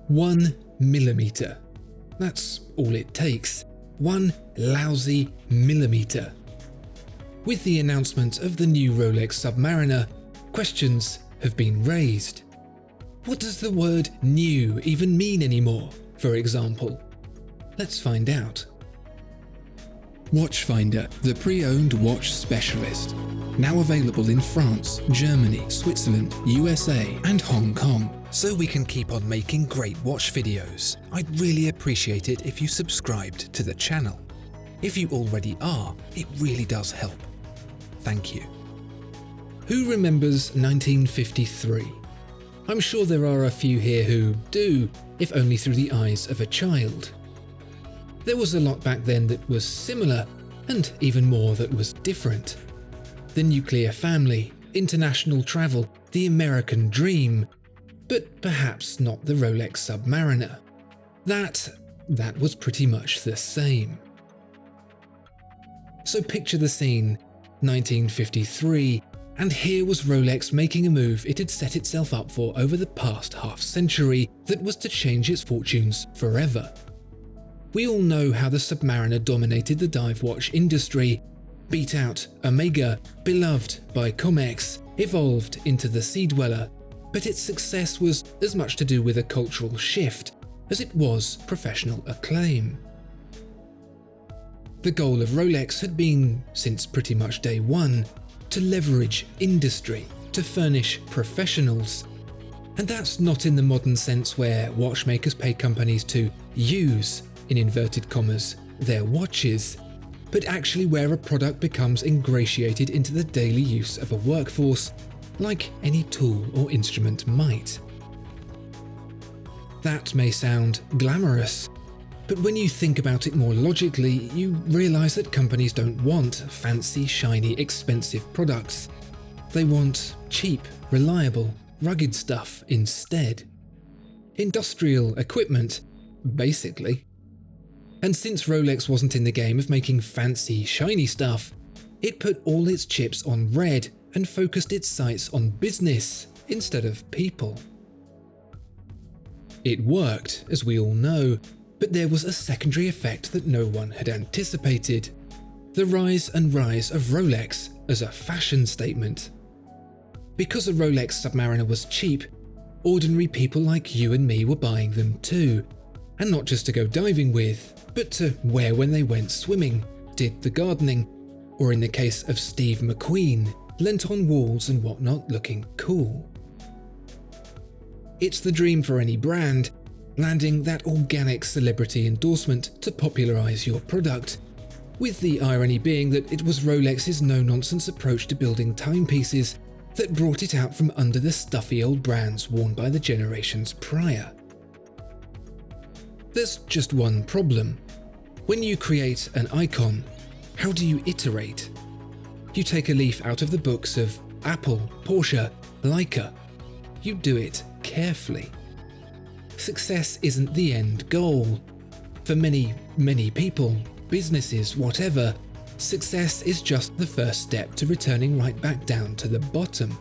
1 millimetre. That's all it takes. One lousy millimetre. With the announcement of the new Rolex Submariner, questions have been raised. What does the word new even mean anymore, for example? Let's find out. Watchfinder, the pre-owned watch specialist. Now available in France, Germany, Switzerland, USA and Hong Kong. So we can keep on making great watch videos. I'd really appreciate it if you subscribed to the channel. If you already are, it really does help. Thank you. Who remembers 1953? I'm sure there are a few here who do, if only through the eyes of a child. There was a lot back then that was similar, and even more that was different. The nuclear family, international travel, the American dream, but perhaps not the Rolex Submariner. That was pretty much the same. So picture the scene, 1953, and here was Rolex making a move it had set itself up for over the past half-century that was to change its fortunes forever. We all know how the Submariner dominated the dive watch industry, beat out Omega, beloved by Comex, evolved into the Sea Dweller, but its success was as much to do with a cultural shift as it was professional acclaim. The goal of Rolex had been, since pretty much day one, to leverage industry, to furnish professionals. And that's not in the modern sense where watchmakers pay companies to use, in inverted commas, their watches, but actually where a product becomes ingratiated into the daily use of a workforce, like any tool or instrument might. That may sound glamorous, but when you think about it more logically, you realise that companies don't want fancy, shiny, expensive products. They want cheap, reliable, rugged stuff instead. Industrial equipment, basically. And since Rolex wasn't in the game of making fancy, shiny stuff, it put all its chips on red and focused its sights on business instead of people. It worked, as we all know, but there was a secondary effect that no one had anticipated: the rise of Rolex as a fashion statement. Because a Rolex Submariner was cheap, ordinary people like you and me were buying them too, and not just to go diving with, but to wear when they went swimming, did the gardening, or in the case of Steve McQueen, leant on walls and whatnot looking cool. It's the dream for any brand, landing that organic celebrity endorsement to popularise your product, with the irony being that it was Rolex's no-nonsense approach to building timepieces that brought it out from under the stuffy old brands worn by the generations prior. There's just one problem. When you create an icon, how do you iterate? You take a leaf out of the books of Apple, Porsche, Leica. You do it carefully. Success isn't the end goal. For many people, businesses, whatever, success is just the first step to returning right back down to the bottom.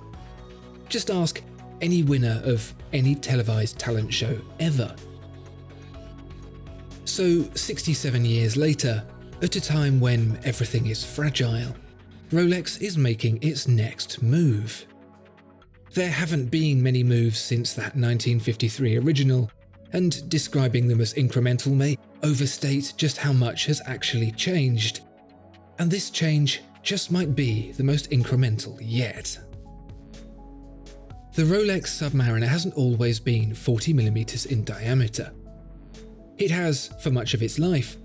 Just ask any winner of any televised talent show ever. So 67 years later, at a time when everything is fragile, Rolex is making its next move. There haven't been many moves since that 1953 original, and describing them as incremental may overstate just how much has actually changed. And this change just might be the most incremental yet. The Rolex Submariner hasn't always been 40mm in diameter. It has for much of its life,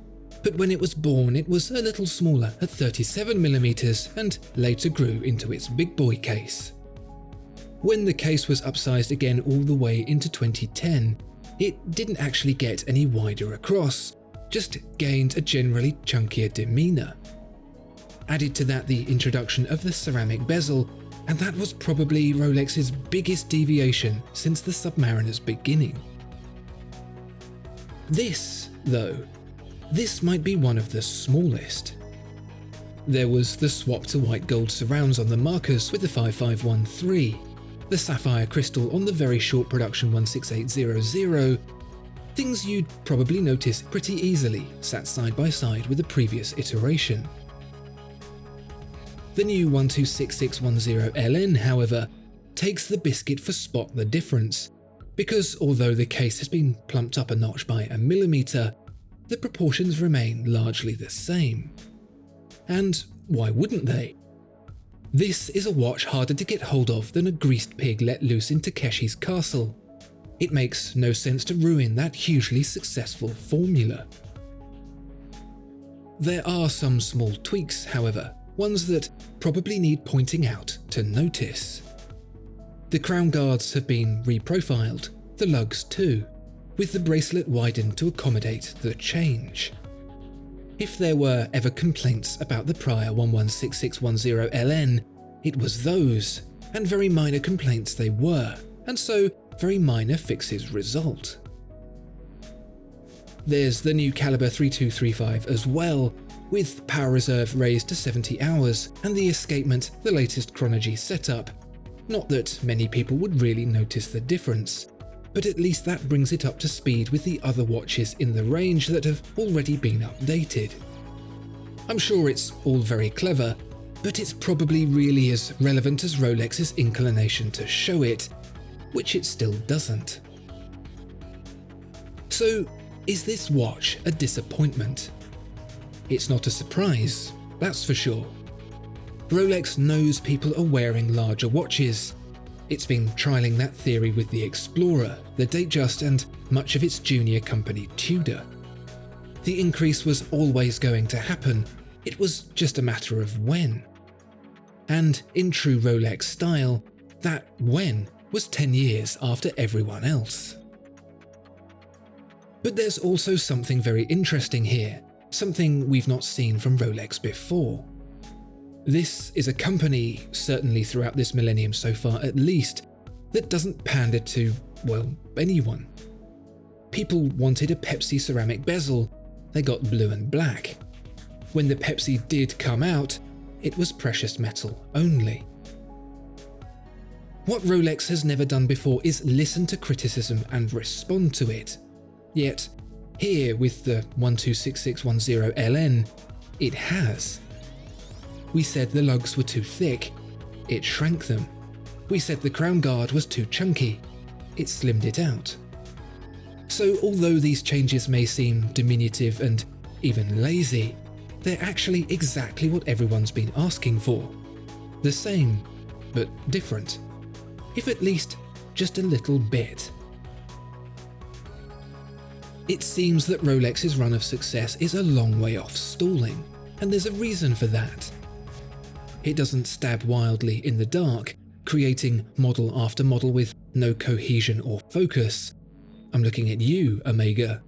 but when it was born it was a little smaller at 37mm and later grew into its big boy case. When the case was upsized again all the way into 2010, it didn't actually get any wider across, just gained a generally chunkier demeanour. Added to that the introduction of the ceramic bezel, and that was probably Rolex's biggest deviation since the Submariner's beginning. This, though, this might be one of the smallest. There was the swap to white gold surrounds on the markers with the 5513, the sapphire crystal on the very short production 16800, Things you'd probably notice pretty easily sat side by side with the previous iteration. The new 126610LN, however, takes the biscuit for spot the difference, because although the case has been plumped up a notch by a millimetre, the proportions remain largely the same. And why wouldn't they? This is a watch harder to get hold of than a greased pig let loose in Takeshi's castle. It makes no sense to ruin that hugely successful formula. There are some small tweaks, however, ones that probably need pointing out to notice. The crown guards have been reprofiled, the lugs too, with the bracelet widened to accommodate the change. If there were ever complaints about the prior 116610LN, it was those, and very minor complaints they were, and so very minor fixes result. There's the new caliber 3235 as well, with power reserve raised to 70 hours and the escapement the latest chronology setup. Not that many people would really notice the difference, but at least that brings it up to speed with the other watches in the range that have already been updated. I'm sure it's all very clever, but it's probably really as relevant as Rolex's inclination to show it, which it still doesn't. So, is this watch a disappointment? It's not a surprise, that's for sure. Rolex knows people are wearing larger watches. It's been trialling that theory with the Explorer, the Datejust, and much of its junior company Tudor. The increase was always going to happen, it was just a matter of when. And in true Rolex style, that when was 10 years after everyone else. But there's also something very interesting here, something we've not seen from Rolex before. This is a company, certainly throughout this millennium so far at least, that doesn't pander to, well, anyone. People wanted a Pepsi ceramic bezel, they got blue and black. When the Pepsi did come out, it was precious metal only. What Rolex has never done before is listen to criticism and respond to it. Yet, here with the 126610LN, it has. We said the lugs were too thick, it shrank them. We said the crown guard was too chunky, it slimmed it out. So although these changes may seem diminutive and even lazy, they're actually exactly what everyone's been asking for. The same, but different. If at least just a little bit. It seems that Rolex's run of success is a long way off stalling, and there's a reason for that. It doesn't stab wildly in the dark, creating model after model with no cohesion or focus. I'm looking at you, Omega.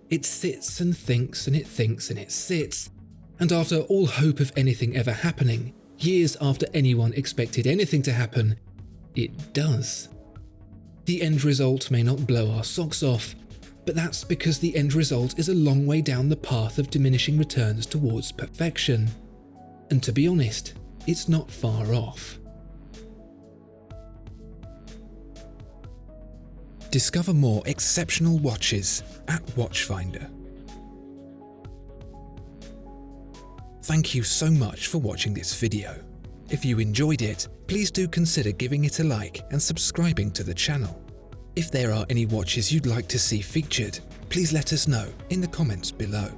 It sits and thinks and it thinks and it sits, and after all hope of anything ever happening, years after anyone expected anything to happen, it does. The end result may not blow our socks off, but that's because the end result is a long way down the path of diminishing returns towards perfection. And to be honest, it's not far off. Discover more exceptional watches at Watchfinder. Thank you so much for watching this video. If you enjoyed it, please do consider giving it a like and subscribing to the channel. If there are any watches you'd like to see featured, please let us know in the comments below.